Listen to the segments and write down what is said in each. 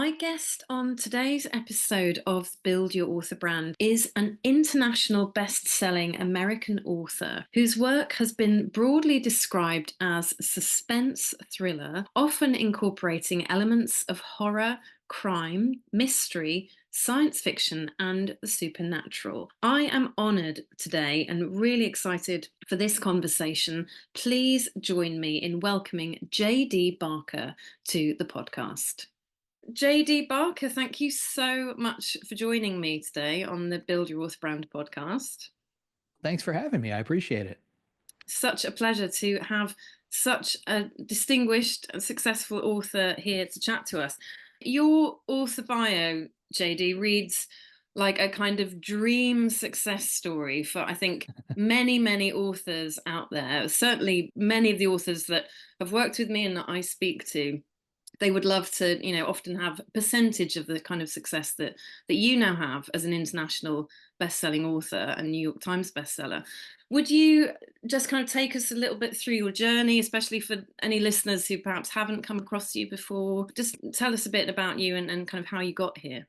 My guest on today's episode of Build Your Author Brand is an international best-selling American author whose work has been broadly described as suspense thriller, often incorporating elements of horror, crime, mystery, science fiction, and the supernatural. I am honoured today and really excited for this conversation. Please join me in welcoming JD Barker to the podcast. JD Barker, thank you so much for joining me today on the Build Your Author Brand podcast. Thanks for having me. I appreciate it. Such a pleasure to have such a distinguished and successful author here to chat to us. Your author bio, JD, reads like a kind of dream success story for, I think, many, many authors out there. Certainly, many of the authors that have worked with me and that I speak to, they would love to, often have a percentage of the kind of success that you now have as an international best-selling author and New York Times bestseller. Would you just kind of take us a little bit through your journey, especially for any listeners who perhaps haven't come across you before? Just tell us a bit about you and kind of how you got here.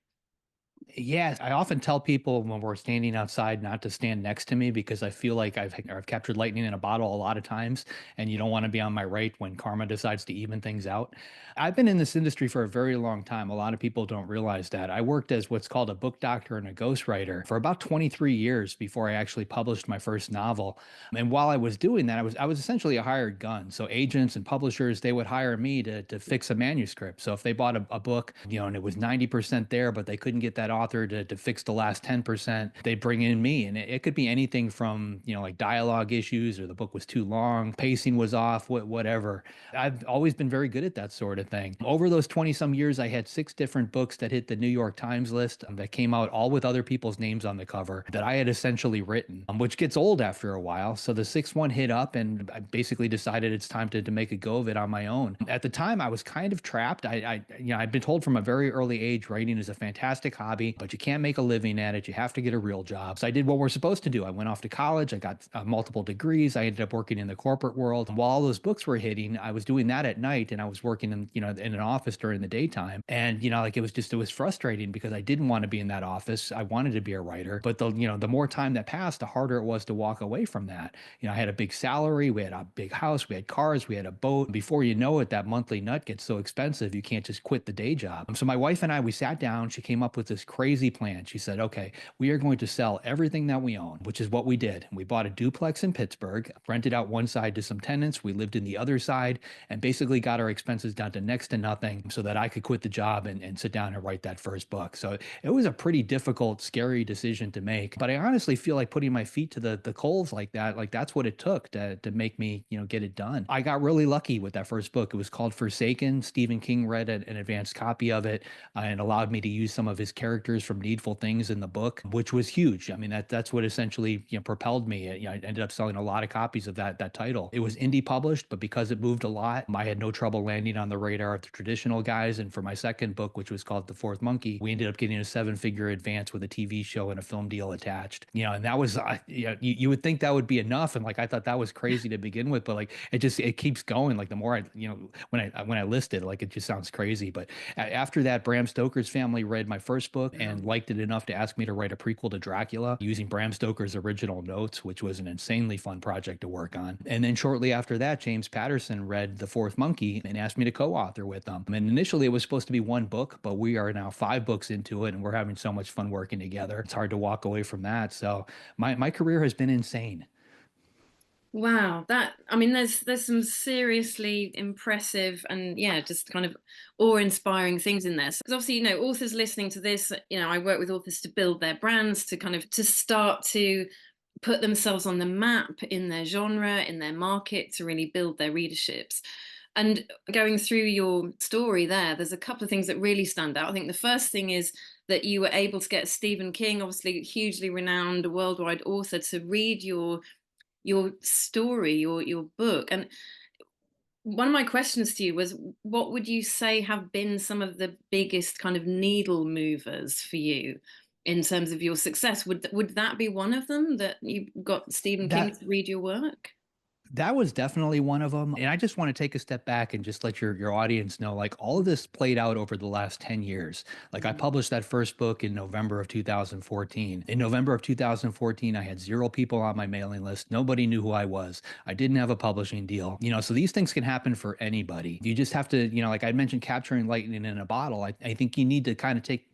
Yes, I often tell people when we're standing outside not to stand next to me because I feel like I've captured lightning in a bottle a lot of times, and you don't want to be on my right when karma decides to even things out. I've been in this industry for a very long time. A lot of people don't realize that. I worked as what's called a book doctor and a ghostwriter for about 23 years before I actually published my first novel. And while I was doing that, I was essentially a hired gun. So agents and publishers, they would hire me to fix a manuscript. So if they bought a book, and it was 90% there, but they couldn't get that author to fix the last 10%, they bring in me. And it could be anything from, like dialogue issues, or the book was too long, pacing was off, whatever. I've always been very good at that sort of thing. Over those 20 some years, I had 6 different books that hit the New York Times list, that came out all with other people's names on the cover that I had essentially written, which gets old after a while. So the sixth one hit up, and I basically decided it's time to make a go of it on my own. At the time, I was kind of trapped. I'd been told from a very early age, writing is a fantastic hobby, but you can't make a living at it. You have to get a real job. So I did what we're supposed to do. I went off to college. I got multiple degrees. I ended up working in the corporate world. And while all those books were hitting, I was doing that at night, and I was working in an office during the daytime. And like it was frustrating because I didn't want to be in that office. I wanted to be a writer, but the more time that passed, the harder it was to walk away from that. I had a big salary, we had a big house, we had cars, we had a boat. Before you know it, that monthly nut gets so expensive you can't just quit the day job. So my wife and I, we sat down. She came up with this crazy plan. She said, okay, we are going to sell everything that we own, which is what we did. We bought a duplex in Pittsburgh, rented out one side to some tenants. We lived in the other side, and basically got our expenses down to next to nothing so that I could quit the job and sit down and write that first book. So it was a pretty difficult, scary decision to make. But I honestly feel like putting my feet to the coals like that, like that's what it took to make me, get it done. I got really lucky with that first book. It was called Forsaken. Stephen King read an advanced copy of it, and allowed me to use some of his characters from Needful Things in the book, which was huge. I mean, that's what essentially, propelled me. I ended up selling a lot of copies of that title. It was indie published, but because it moved a lot, I had no trouble landing on the radar of the traditional guys. And for my second book, which was called The Fourth Monkey, we ended up getting a 7-figure advance with a TV show and a film deal attached. And that was, you would think that would be enough. And like, I thought that was crazy to begin with, but like, it keeps going. Like the more when I list it, like, it just sounds crazy. But after that, Bram Stoker's family read my first book and liked it enough to ask me to write a prequel to Dracula using Bram Stoker's original notes, which was an insanely fun project to work on. And then shortly after that, James Patterson read The Fourth Monkey and asked me to co-author with them. And initially it was supposed to be one book, but we are now 5 books into it, and we're having so much fun working together. It's hard to walk away from that. So my career has been insane. Wow, there's some seriously impressive and yeah, just kind of awe-inspiring things in this. Because obviously, authors listening to this, I work with authors to build their brands, to kind of to start to put themselves on the map in their genre, in their market, to really build their readerships. And going through your story there's a couple of things that really stand out. I think the first thing is that you were able to get Stephen King, obviously hugely renowned worldwide author, to read your story, your book. And one of my questions to you was, what would you say have been some of the biggest kind of needle movers for you in terms of your success? Would that be one of them, that you got Stephen King That to read your work? That was definitely one of them. And I just want to take a step back and just let your audience know, like, all of this played out over the last 10 years. Like, I Mm. published that first book in November of 2014. In November of 2014, I had 0 people on my mailing list. Nobody knew who I was. I didn't have a publishing deal. So these things can happen for anybody. You just have to, like I mentioned, capturing lightning in a bottle. I think you need to kind of take,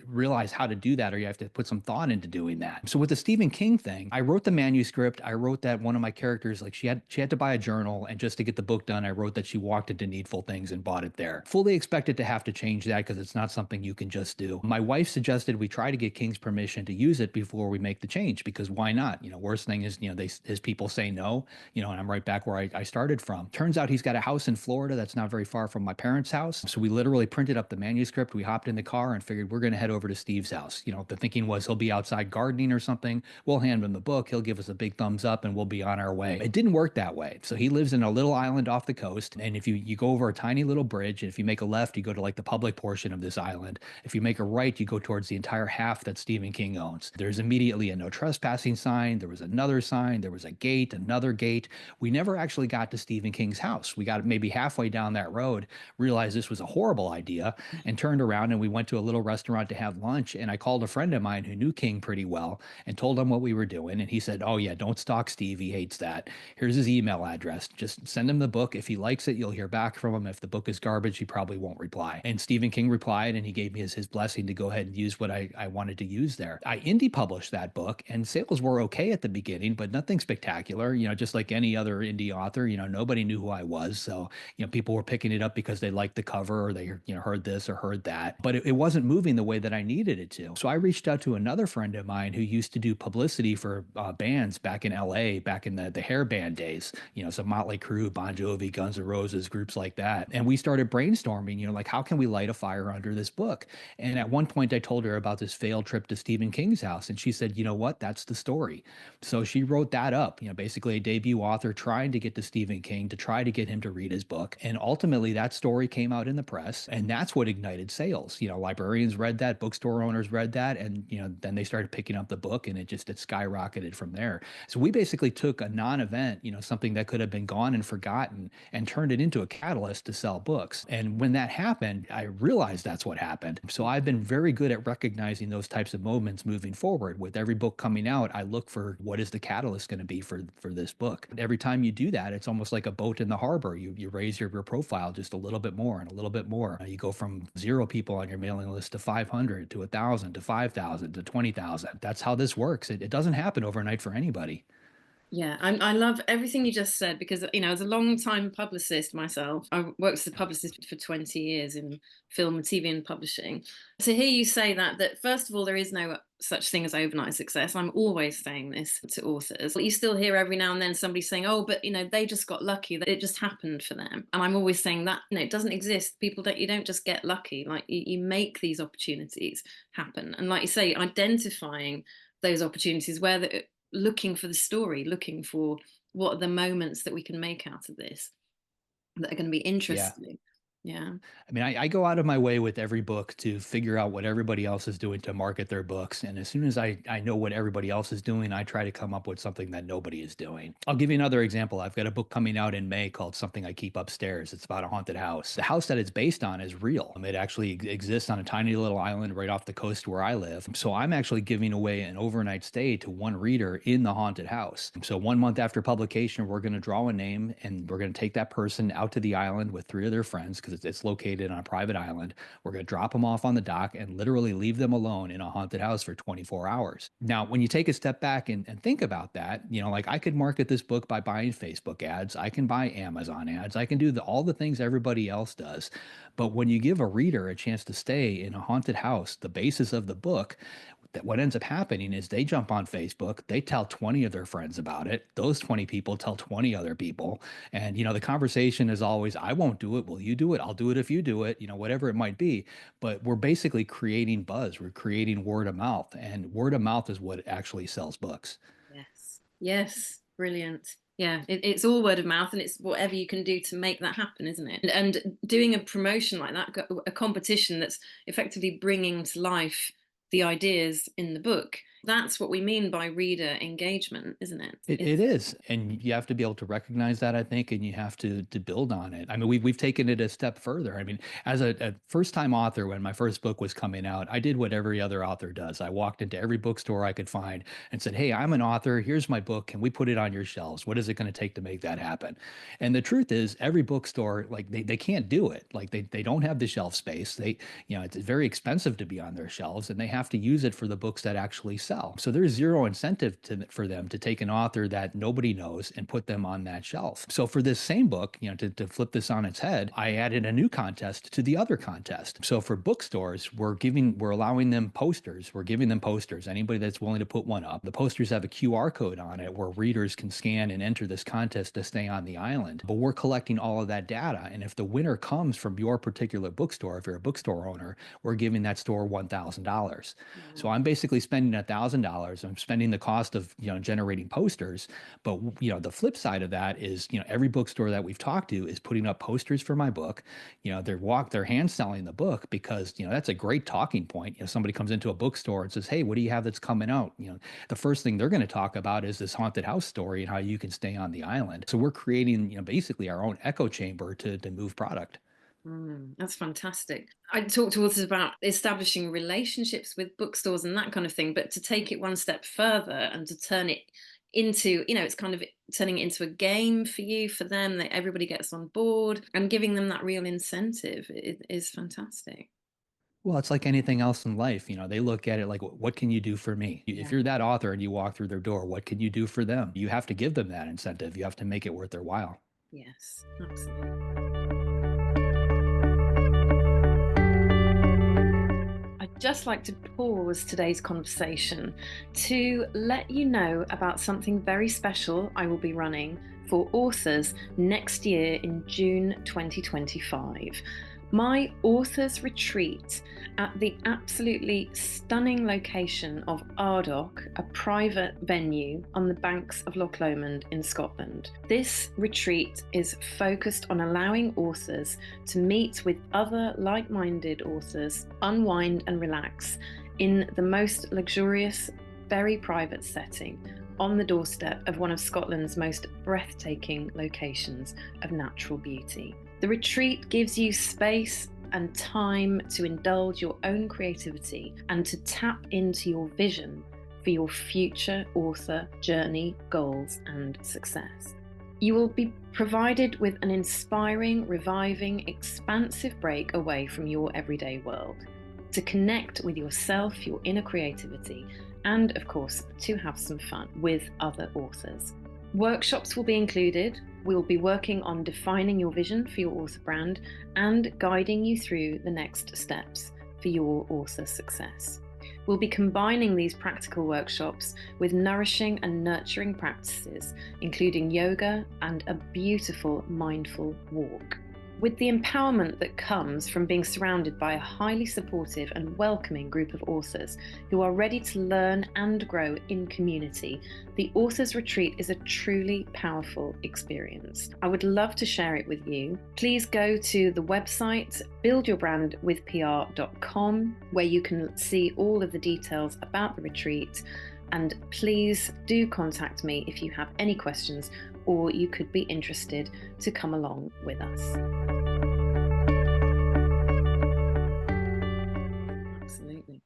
realize how to do that, or you have to put some thought into doing that. So with the Stephen King thing, I wrote the manuscript. I wrote that one of my characters, like, she had to buy a journal, and just to get the book done, I wrote that she walked into Needful Things and bought it there. Fully expected to have to change that because it's not something you can just do. My wife suggested we try to get King's permission to use it before we make the change, because why not? Worst thing is, his people say no, and I'm right back where I started from. Turns out he's got a house in Florida that's not very far from my parents' house. So we literally printed up the manuscript. We hopped in the car and figured we're going to head over to Steve's house. The thinking was he'll be outside gardening or something. We'll hand him the book. He'll give us a big thumbs up and we'll be on our way. It didn't work that way. So he lives in a little island off the coast. And if you go over a tiny little bridge, and if you make a left, you go to like the public portion of this island. If you make a right, you go towards the entire half that Stephen King owns. There's immediately a no trespassing sign. There was another sign. There was a gate, another gate. We never actually got to Stephen King's house. We got maybe halfway down that road, realized this was a horrible idea, and turned around and we went to a little restaurant to have lunch. And I called a friend of mine who knew King pretty well and told him what we were doing. And he said, "Oh, yeah, don't stalk Steve. He hates that. Here's his email address. Just send him the book. If he likes it, you'll hear back from him. If the book is garbage, he probably won't reply." And Stephen King replied, and he gave me his blessing to go ahead and use what I wanted to use there. I indie published that book, and sales were okay at the beginning, but nothing spectacular. Just like any other indie author, nobody knew who I was. So, people were picking it up because they liked the cover, or they, heard this or heard that, but it wasn't moving the way that I needed it to. So I reached out to another friend of mine who used to do publicity for bands back in LA, back in the hair band days, so Motley Crue, Bon Jovi, Guns N' Roses, groups like that. And we started brainstorming, like, how can we light a fire under this book? And at one point I told her about this failed trip to Stephen King's house, and she said, "You know what? That's the story." So she wrote that up, basically a debut author trying to get to Stephen King, to try to get him to read his book. And ultimately that story came out in the press, and that's what ignited sales. Librarians read that, bookstore owners read that, and then they started picking up the book, and it skyrocketed from there. So we basically took a non-event, something that could have been gone and forgotten, and turned it into a catalyst to sell books. And when that happened, I realized that's what happened. So I've been very good at recognizing those types of moments moving forward. With every book coming out, I look for what is the catalyst going to be for this book. Every time you do that, it's almost like a boat in the harbor. You raise your profile just a little bit more and a little bit more. You go from 0 people on your mailing list to 500 to 1,000 to 5,000 to 20,000. That's how this works. It doesn't happen overnight for anybody. Yeah, I love everything you just said because, as a long time publicist myself, I worked as a publicist for 20 years in film and TV and publishing. To hear you say that first of all, there is no such thing as overnight success. I'm always saying this to authors. But you still hear every now and then somebody saying, "Oh, but they just got lucky, that it just happened for them." And I'm always saying that, it doesn't exist. You don't just get lucky. Like you make these opportunities happen. And like you say, identifying those opportunities where looking for the story, looking for what are the moments that we can make out of this that are going to be Yeah. interesting. Yeah. I mean, I go out of my way with every book to figure out what everybody else is doing to market their books. And as soon as I know what everybody else is doing, I try to come up with something that nobody is doing. I'll give you another example. I've got a book coming out in May called Something I Keep Upstairs. It's about a haunted house. The house that it's based on is real. It actually exists on a tiny little island right off the coast where I live. So I'm actually giving away an overnight stay to one reader in the haunted house. So 1 month after publication, we're going to draw a name, and we're going to take that person out to the island with 3 of their friends, because it's located on a private island. We're going to drop them off on the dock and literally leave them alone in a haunted house for 24 hours. Now, when you take a step back and think about that, like, I could market this book by buying Facebook ads. I can buy Amazon ads. I can do all the things everybody else does. But when you give a reader a chance to stay in a haunted house, the basis of the book, that what ends up happening is they jump on Facebook, they tell 20 of their friends about it. Those 20 people tell 20 other people. And, the conversation is always, "I won't do it. Will you do it? I'll do it if you do it," whatever it might be. But we're basically creating buzz. We're creating word of mouth, and word of mouth is what actually sells books. Yes. Yes. Brilliant. Yeah, it's all word of mouth, and it's whatever you can do to make that happen, isn't it? And doing a promotion like that, a competition that's effectively bringing to life the ideas in the book, That's what we mean by reader engagement, isn't it? It is, and you have to be able to recognize that, I think, and you have to build on it. I mean, we've taken it a step further. I mean, as a first time author, when my first book was coming out, I did what every other author does. I walked into every bookstore I could find and said, "Hey, I'm an author. Here's my book. Can we put it on your shelves? What is it going to take to make that happen?" And the truth is, every bookstore, like they can't do it. Like they don't have the shelf space. It's very expensive to be on their shelves, and they have to use it for the books that actually sell. So there's zero incentive for them to take an author that nobody knows and put them on that shelf. So for this same book, to flip this on its head, I added a new contest to the other contest. So for bookstores, we're allowing them posters. We're giving them posters. Anybody that's willing to put one up. The posters have a QR code on it where readers can scan and enter this contest to stay on the island. But we're collecting all of that data. And if the winner comes from your particular bookstore, if you're a bookstore owner, we're giving that store $1,000. So I'm basically spending $1,000. I'm spending the cost of generating posters, but the flip side of that is every bookstore that we've talked to is putting up posters for my book. They're hand selling the book because that's a great talking point. Somebody comes into a bookstore and says, "Hey, what do you have that's coming out?" The first thing they're going to talk about is this haunted house story and how you can stay on the island. So we're creating basically our own echo chamber to move product. That's fantastic. I talked to authors about establishing relationships with bookstores and that kind of thing, but to take it one step further and to turn it into, it's kind of turning it into a game for you, for them, that everybody gets on board and giving them that real incentive is fantastic. Well, it's like anything else in life. They look at it like, what can you do for me? If Yeah. you're that author and you walk through their door, what can you do for them? You have to give them that incentive. You have to make it worth their while. Yes, absolutely. I'd just like to pause today's conversation to let you know about something very special I will be running for authors next year in June 2025. My authors retreat at the absolutely stunning location of Arddoch, a private venue on the banks of Loch Lomond in Scotland. This retreat is focused on allowing authors to meet with other like-minded authors, unwind and relax in the most luxurious, very private setting on the doorstep of one of Scotland's most breathtaking locations of natural beauty. The retreat gives you space and time to indulge your own creativity and to tap into your vision for your future author journey, goals, and success. You will be provided with an inspiring, reviving, expansive break away from your everyday world to connect with yourself, your inner creativity, and of course, to have some fun with other authors. Workshops will be included. We'll be working on defining your vision for your author brand and guiding you through the next steps for your author success. We'll be combining these practical workshops with nourishing and nurturing practices, including yoga and a beautiful mindful walk. With the empowerment that comes from being surrounded by a highly supportive and welcoming group of authors who are ready to learn and grow in community, the Authors Retreat is a truly powerful experience. I would love to share it with you. Please go to the website buildyourbrandwithpr.com where you can see all of the details about the retreat. And please do contact me if you have any questions or you could be interested to come along with us. Absolutely.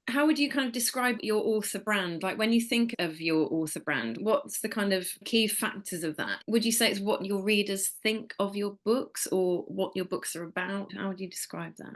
How would you kind of describe your author brand? Like when you think of your author brand, what's the kind of key factors of that? Would you say it's what your readers think of your books or what your books are about? How would you describe that?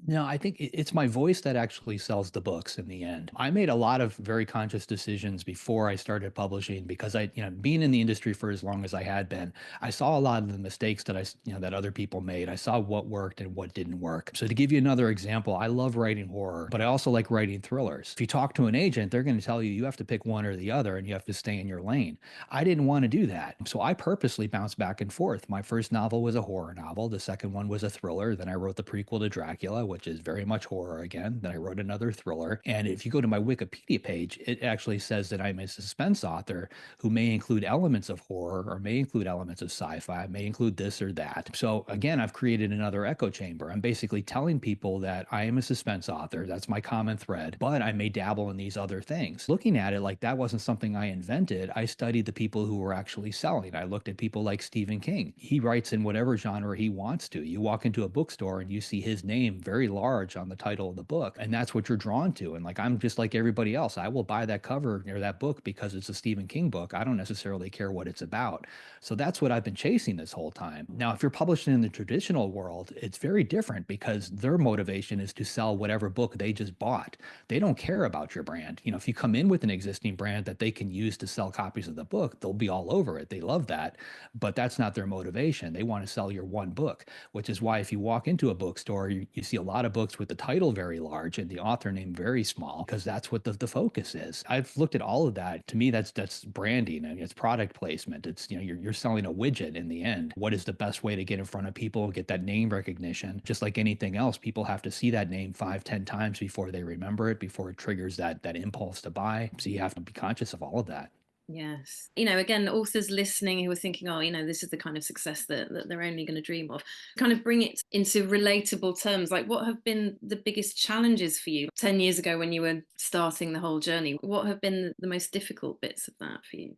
No, I think it's my voice that actually sells the books in the end. I made a lot of very conscious decisions before I started publishing because being in the industry for as long as I had been, I saw a lot of the mistakes that other people made. I saw what worked and what didn't work. So to give you another example, I love writing horror, but I also like writing thrillers. If you talk to an agent, they're going to tell you you have to pick one or the other and you have to stay in your lane. I didn't want to do that. So I purposely bounced back and forth. My first novel was a horror novel. The second one was a thriller. Then I wrote the prequel to Dracula, which is very much horror again. Then I wrote another thriller. And if you go to my Wikipedia page, it actually says that I'm a suspense author who may include elements of horror or may include elements of sci-fi, may include this or that. So again, I've created another echo chamber. I'm basically telling people that I am a suspense author. That's my common thread, but I may dabble in these other things. Looking at it like that wasn't something I invented. I studied the people who were actually selling. I looked at people like Stephen King. He writes in whatever genre he wants to. You walk into a bookstore and you see his name very large on the title of the book, and that's what you're drawn to. And like I'm just like everybody else. I will buy that cover near that book because it's a Stephen King book. I don't necessarily care what it's about. So that's what I've been chasing this whole time. Now, if you're publishing in the traditional world, it's very different because their motivation is to sell whatever book they just bought. They don't care about your brand. If you come in with an existing brand that they can use to sell copies of the book, they'll be all over it. They love that, but that's not their motivation. They want to sell your one book, which is why if you walk into a bookstore, you see a lot of books with the title very large and the author name very small, because that's what the focus is. I've looked at all of that. To me, that's branding. I mean, it's product placement. It's, you're selling a widget in the end. What is the best way to get in front of people, get that name recognition? Just like anything else, people have to see that name 5, 10 times before they remember it, before it triggers that impulse to buy. So you have to be conscious of all of that. Yes. Again, authors listening who are thinking, oh, this is the kind of success that they're only going to dream of. Kind of bring it into relatable terms. Like, what have been the biggest challenges for you 10 years ago when you were starting the whole journey? What have been the most difficult bits of that for you?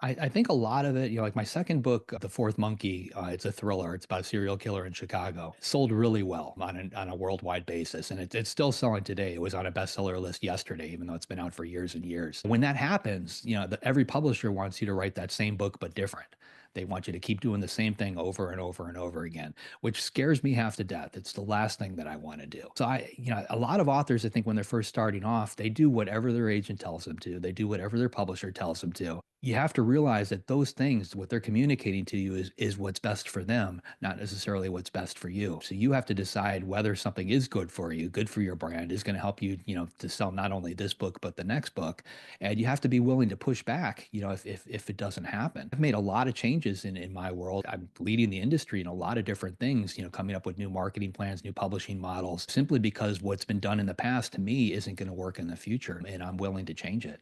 I think a lot of it, like my second book, The Fourth Monkey, it's a thriller. It's about a serial killer in Chicago. Sold really well on a worldwide basis, and it's still selling today. It was on a bestseller list yesterday, even though it's been out for years and years. When that happens, every publisher wants you to write that same book, but different. They want you to keep doing the same thing over and over and over again, which scares me half to death. It's the last thing that I want to do. So a lot of authors, I think when they're first starting off, they do whatever their agent tells them to. They do whatever their publisher tells them to. You have to realize that those things, what they're communicating to you is what's best for them, not necessarily what's best for you. So you have to decide whether something is good for you, good for your brand, is going to help you, to sell not only this book, but the next book. And you have to be willing to push back, if it doesn't happen. I've made a lot of changes in my world. I'm leading the industry in a lot of different things, coming up with new marketing plans, new publishing models, simply because what's been done in the past to me isn't going to work in the future. And I'm willing to change it.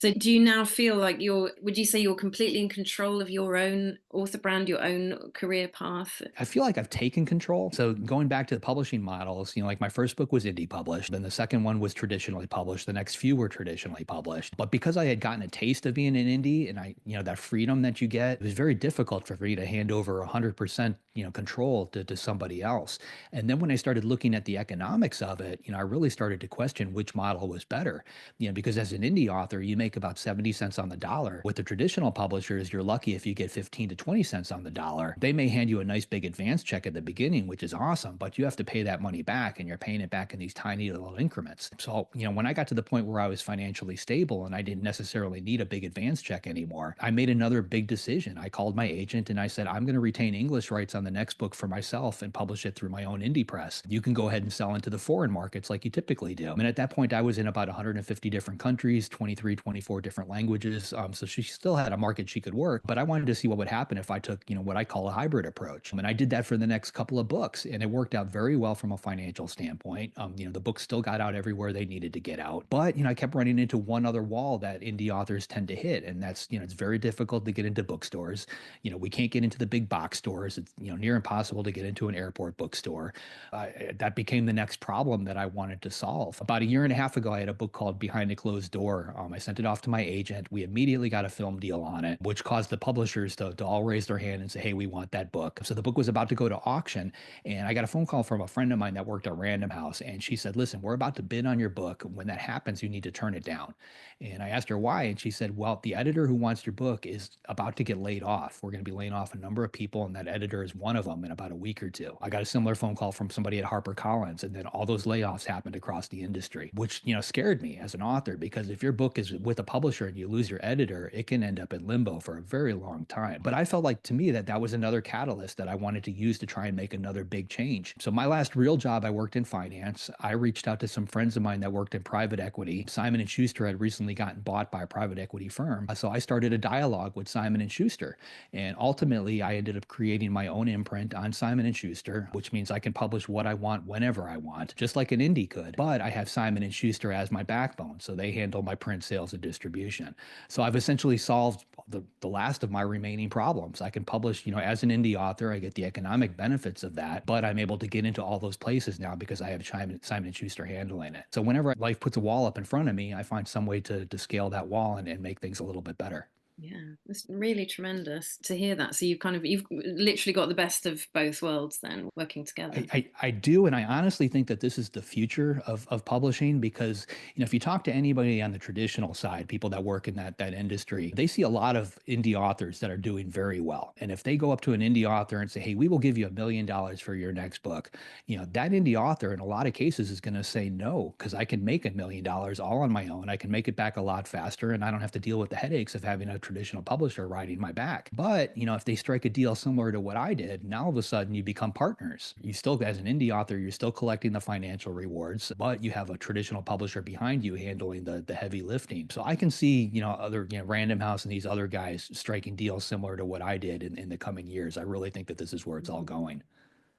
So do you now feel like would you say you're completely in control of your own author brand, your own career path? I feel like I've taken control. So going back to the publishing models, like my first book was indie published, then the second one was traditionally published, the next few were traditionally published. But because I had gotten a taste of being an indie and that freedom that you get, it was very difficult for me to hand over 100%, control to somebody else. And then when I started looking at the economics of it, I really started to question which model was better, because as an indie author, you make about 70 cents on the dollar. With the traditional publishers, you're lucky if you get 15 to 20 cents on the dollar. They may hand you a nice big advance check at the beginning, which is awesome, but you have to pay that money back, and you're paying it back in these tiny little increments. So, when I got to the point where I was financially stable and I didn't necessarily need a big advance check anymore, I made another big decision. I called my agent and I said, I'm going to retain English rights on the next book for myself and publish it through my own indie press. You can go ahead and sell into the foreign markets like you typically do. And at that point, I was in about 150 different countries, 23, 24 different languages. So she still had a market she could work, but I wanted to see what would happen if I took, what I call a hybrid approach. And I did that for the next couple of books, and it worked out very well from a financial standpoint. The books still got out everywhere they needed to get out, but I kept running into one other wall that indie authors tend to hit, and that's it's very difficult to get into bookstores. We can't get into the big box stores. It's near impossible to get into an airport bookstore. That became the next problem that I wanted to solve. About a year and a half ago, I had a book called Behind a Closed Door. I sent it off to my agent. We immediately got a film deal on it, which caused the publishers to all raise their hand and say, hey, we want that book. So the book was about to go to auction, and I got a phone call from a friend of mine that worked at Random House, and she said, listen, we're about to bid on your book. When that happens, you need to turn it down. And I asked her why, and she said, well, the editor who wants your book is about to get laid off. We're going to be laying off a number of people, and that editor is one of them in about a week or two. I got a similar phone call from somebody at HarperCollins, and then all those layoffs happened across the industry, which, scared me as an author, because if your book is with with a publisher and you lose your editor, it can end up in limbo for a very long time. But I felt like to me that that was another catalyst that I wanted to use to try and make another big change. So my last real job, I worked in finance. I reached out to some friends of mine that worked in private equity. Simon and Schuster had recently gotten bought by a private equity firm. So I started a dialogue with Simon and Schuster. And ultimately, I ended up creating my own imprint on Simon and Schuster, which means I can publish what I want whenever I want, just like an indie could. But I have Simon and Schuster as my backbone, so they handle my print sales and distribution. So I've essentially solved the last of my remaining problems. I can publish, as an indie author, I get the economic benefits of that, but I'm able to get into all those places now because I have Simon and Schuster handling it. So whenever life puts a wall up in front of me, I find some way to scale that wall and make things a little bit better. Yeah, it's really tremendous to hear that. So you've literally got the best of both worlds then working together. I do, and I honestly think that this is the future of publishing because if you talk to anybody on the traditional side, people that work in that industry, they see a lot of indie authors that are doing very well. And if they go up to an indie author and say, "Hey, we will give you $1 million for your next book," that indie author in a lot of cases is going to say no because I can make $1 million all on my own. I can make it back a lot faster, and I don't have to deal with the headaches of having a traditional publisher riding my back. But if they strike a deal similar to what I did, now all of a sudden you become partners. You still, as an indie author, you're still collecting the financial rewards, but you have a traditional publisher behind you handling the heavy lifting. So I can see, other, Random House and these other guys striking deals similar to what I did in the coming years. I really think that this is where it's all going.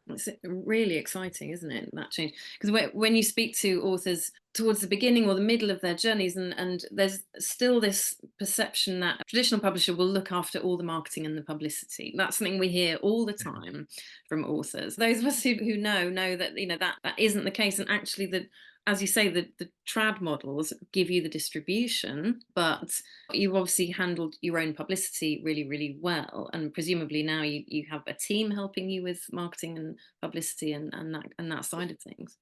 It's really exciting, isn't it? That change, because when you speak to authors towards the beginning or the middle of their journeys, and there's still this perception that a traditional publisher will look after all the marketing and the publicity. That's something we hear all the time from authors. Those of us who know that that isn't the case, and actually the as you say, the trad models give you the distribution, but you obviously handled your own publicity really, really well. And presumably now you have a team helping you with marketing and publicity and that side of things.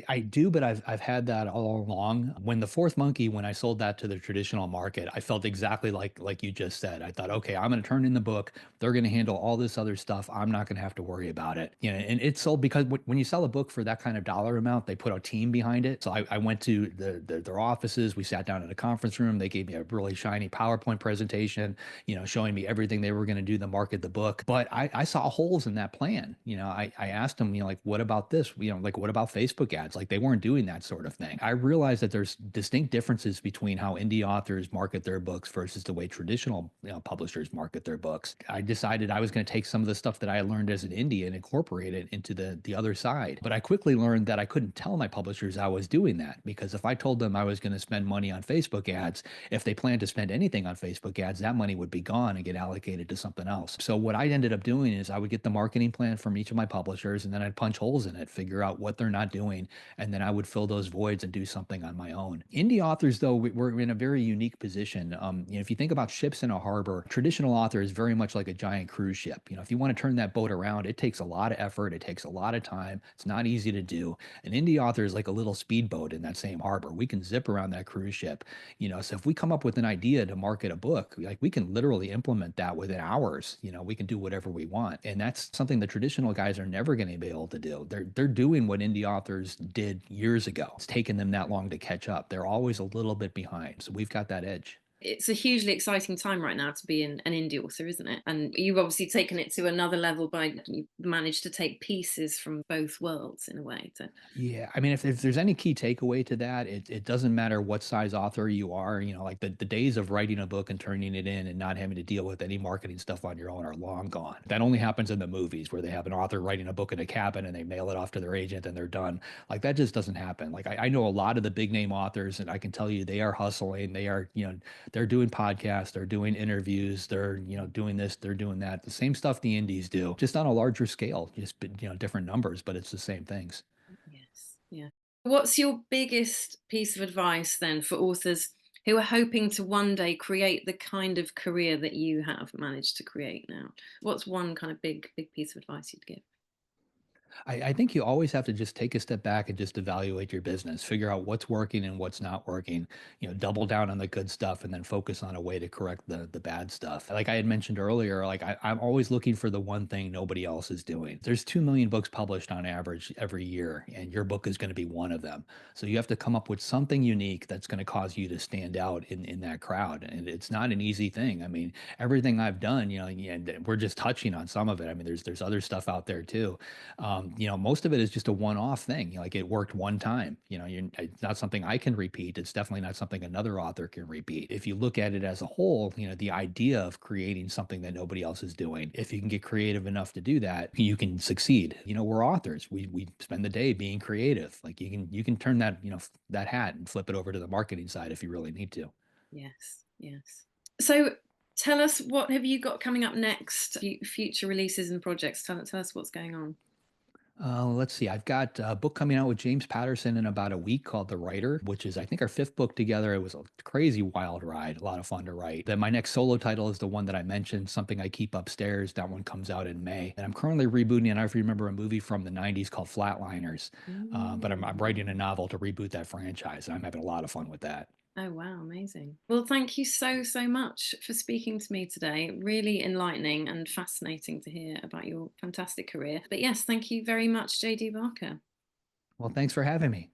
I do, but I've had that all along. When the fourth monkey, when I sold that to the traditional market, I felt exactly like you just said. I thought, okay, I'm going to turn in the book. They're going to handle all this other stuff. I'm not going to have to worry about it. And it sold because when you sell a book for that kind of dollar amount, they put a team behind it. So I went to their offices. We sat down in a conference room. They gave me a really shiny PowerPoint presentation, showing me everything they were going to do to market the book. But I saw holes in that plan. I asked them, like, what about this? Like, what about Facebook ads? Like, they weren't doing that sort of thing. I realized that there's distinct differences between how indie authors market their books versus the way traditional publishers market their books. I decided I was going to take some of the stuff that I had learned as an indie and incorporate it into the other side. But I quickly learned that I couldn't tell my publishers I was doing that because if I told them I was going to spend money on Facebook ads, if they planned to spend anything on Facebook ads, that money would be gone and get allocated to something else. So what I ended up doing is I would get the marketing plan from each of my publishers and then I'd punch holes in it, figure out what they're not doing, and then I would fill those voids and do something on my own. Indie authors, though, we're in a very unique position. If you think about ships in a harbor, traditional author is very much like a giant cruise ship. If you want to turn that boat around, it takes a lot of effort, it takes a lot of time. It's not easy to do. An indie author is like a little speedboat in that same harbor. We can zip around that cruise ship. So if we come up with an idea to market a book, like we can literally implement that within hours. We can do whatever we want, and that's something the traditional guys are never going to be able to do. They're doing what indie authors did years ago. It's taken them that long to catch up. They're always a little bit behind. So we've got that edge. It's a hugely exciting time right now to be an indie author, isn't it? And you've obviously taken it to another level by you managed to take pieces from both worlds in a way. So Yeah, I mean, if there's any key takeaway to that, it doesn't matter what size author you are. Like the days of writing a book and turning it in and not having to deal with any marketing stuff on your own are long gone. That only happens in the movies where they have an author writing a book in a cabin and they mail it off to their agent and they're done. Like that just doesn't happen. Like I know a lot of the big name authors, and I can tell you they are hustling. They are, they're doing podcasts, they're doing interviews, they're, doing this, they're doing that. The same stuff the indies do, just on a larger scale, just different numbers, but it's the same things. yes, yeah. What's your biggest piece of advice then for authors who are hoping to one day create the kind of career that you have managed to create now? What's one kind of big piece of advice you'd give? I think you always have to just take a step back and just evaluate your business, figure out what's working and what's not working, double down on the good stuff and then focus on a way to correct the bad stuff. Like I had mentioned earlier, like I'm always looking for the one thing nobody else is doing. There's 2 million books published on average every year, and your book is going to be one of them. So you have to come up with something unique that's going to cause you to stand out in that crowd. And it's not an easy thing. I mean, everything I've done, and we're just touching on some of it. I mean, there's other stuff out there too. Most of it is just a one-off thing. Like it worked one time. It's not something I can repeat. It's definitely not something another author can repeat. If you look at it as a whole, the idea of creating something that nobody else is doing, if you can get creative enough to do that, you can succeed. We're authors. We spend the day being creative. Like you can turn that, that hat and flip it over to the marketing side if you really need to. Yes, yes. So tell us, what have you got coming up next? Future releases and projects. Tell us what's going on. Let's see. I've got a book coming out with James Patterson in about a week called The Writer, which is, I think, our fifth book together. It was a crazy wild ride, a lot of fun to write. Then my next solo title is the one that I mentioned, Something I Keep Upstairs. That one comes out in May. And I'm currently rebooting, and I remember a movie from the 90s called Flatliners. But I'm Mm. writing a novel to reboot that franchise, and I'm having a lot of fun with that. Oh, wow, amazing. Well, thank you so much for speaking to me today. Really enlightening and fascinating to hear about your fantastic career. But yes, thank you very much, JD Barker. Well, thanks for having me.